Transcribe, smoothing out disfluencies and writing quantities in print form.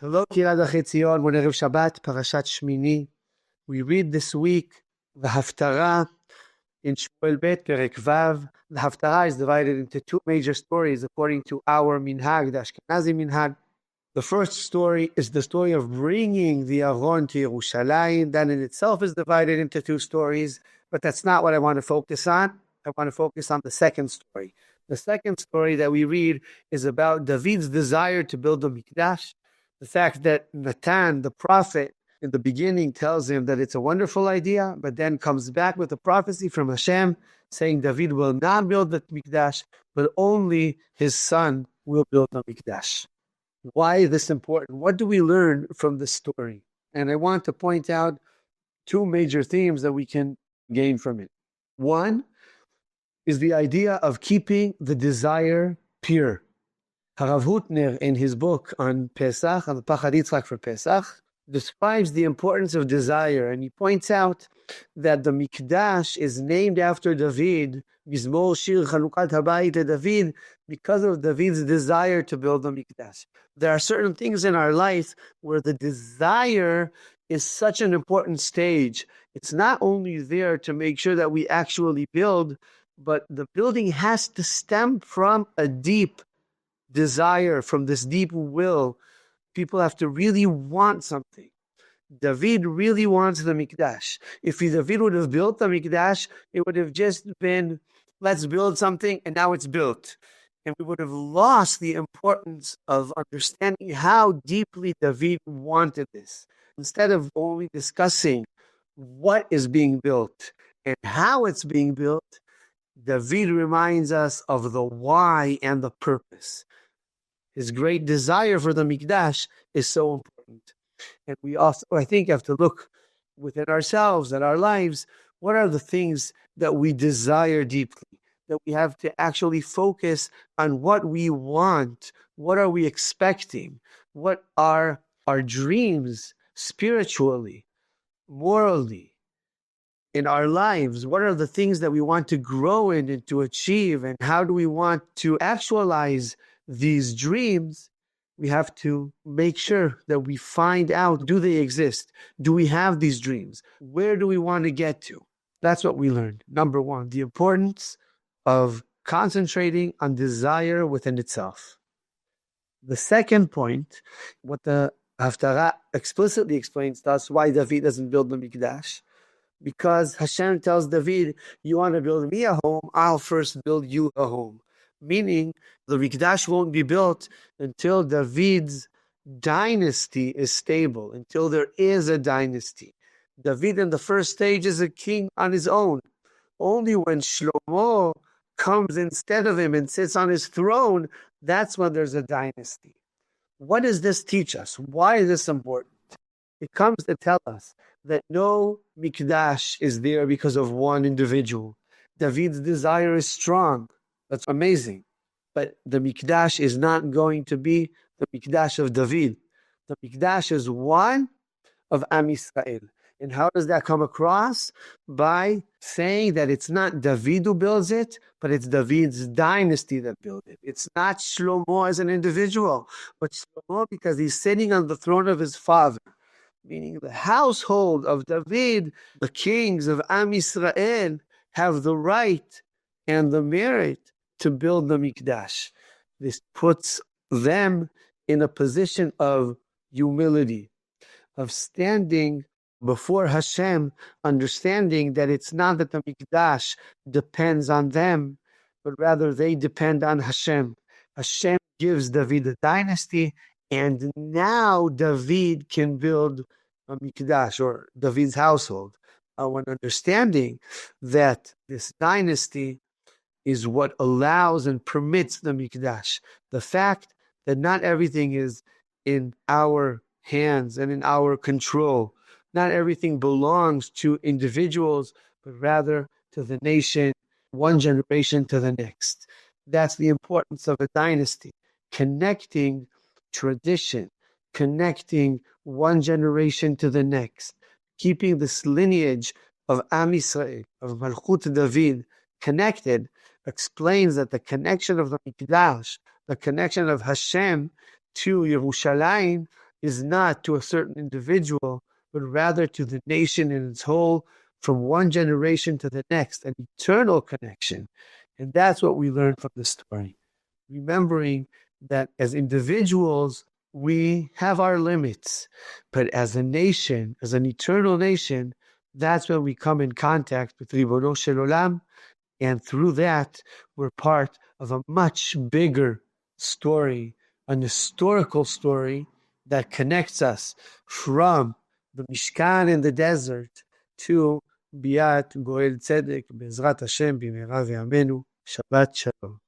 Hello, Kehilat Darchei Tzion. Bon Erev Shabbat, Parashat Shemini. We read this week the Haftarah in Shmuel Bet, Perek Vav. The Haftarah is divided into two major stories according to our minhag, the Ashkenazi minhag. The first story is the story of bringing the Aron to Yerushalayim. That in itself is divided into two stories, but that's not what I want to focus on. I want to focus on the second story. The second story that we read is about David's desire to build a Mikdash. The fact that Natan, the prophet, in the beginning tells him that it's a wonderful idea, but then comes back with a prophecy from Hashem saying David will not build the Mikdash, but only his son will build the Mikdash. Why is this important? What do we learn from this story? And I want to point out two major themes that we can gain from it. One is the idea of keeping the desire pure. Harav Hutner, in his book on Pesach, on the Pachad Yitzchak for Pesach, describes the importance of desire, and he points out that the Mikdash is named after David, Mizmor Shir Chanukat Habayit David, because of David's desire to build the Mikdash. There are certain things in our life where the desire is such an important stage. It's not only there to make sure that we actually build, but the building has to stem from a deep desire, from this deep will. People have to really want something. David really wants the Mikdash. If David would have built the Mikdash, it would have just been, let's build something, and now it's built. And we would have lost the importance of understanding how deeply David wanted this. Instead of only discussing what is being built and how it's being built, David reminds us of the why and the purpose. His great desire for the Mikdash is so important. And we also, I think, have to look within ourselves and our lives. What are the things that we desire deeply? That we have to actually focus on what we want. What are we expecting? What are our dreams spiritually, morally, in our lives? What are the things that we want to grow in and to achieve? And how do we want to actualize these dreams? We have to make sure that we find out, do they exist? Do we have these dreams? Where do we want to get to? That's what we learned. Number one, the importance of concentrating on desire within itself. The second point, what the Haftarah explicitly explains to us, why David doesn't build the Mikdash. Because Hashem tells David, you want to build me a home, I'll first build you a home. Meaning, the Mikdash won't be built until David's dynasty is stable, until there is a dynasty. David in the first stage is a king on his own. Only when Shlomo comes instead of him and sits on his throne, that's when there's a dynasty. What does this teach us? Why is this important? It comes to tell us that no Mikdash is there because of one individual. David's desire is strong. That's amazing. But the Mikdash is not going to be the Mikdash of David. The Mikdash is one of Am Yisrael. And how does that come across? By saying that it's not David who builds it, but it's David's dynasty that builds it. It's not Shlomo as an individual, but Shlomo because he's sitting on the throne of his father. Meaning the household of David, the kings of Am Yisrael, have the right and the merit to build the Mikdash. This puts them in a position of humility, of standing before Hashem, understanding that it's not that the Mikdash depends on them, but rather they depend on Hashem. Hashem gives David a dynasty, and now David can build a Mikdash, or David's household. When understanding that this dynasty is what allows and permits the Mikdash. The fact that not everything is in our hands and in our control. Not everything belongs to individuals, but rather to the nation, one generation to the next. That's the importance of a dynasty. Connecting tradition, connecting one generation to the next, keeping this lineage of Am Yisrael, of Malchut David, connected, explains that the connection of the Mikdash, the connection of Hashem to Yerushalayim, is not to a certain individual, but rather to the nation in its whole, from one generation to the next, an eternal connection. And that's what we learn from the story. Remembering that as individuals, we have our limits, but as a nation, as an eternal nation, that's when we come in contact with Ribono Shel Olam, and through that, we're part of a much bigger story, an historical story that connects us from the Mishkan in the desert to Biat Goel Tzedek, Bezrat Hashem, B'mehera v'Yameinu. Shabbat Shalom.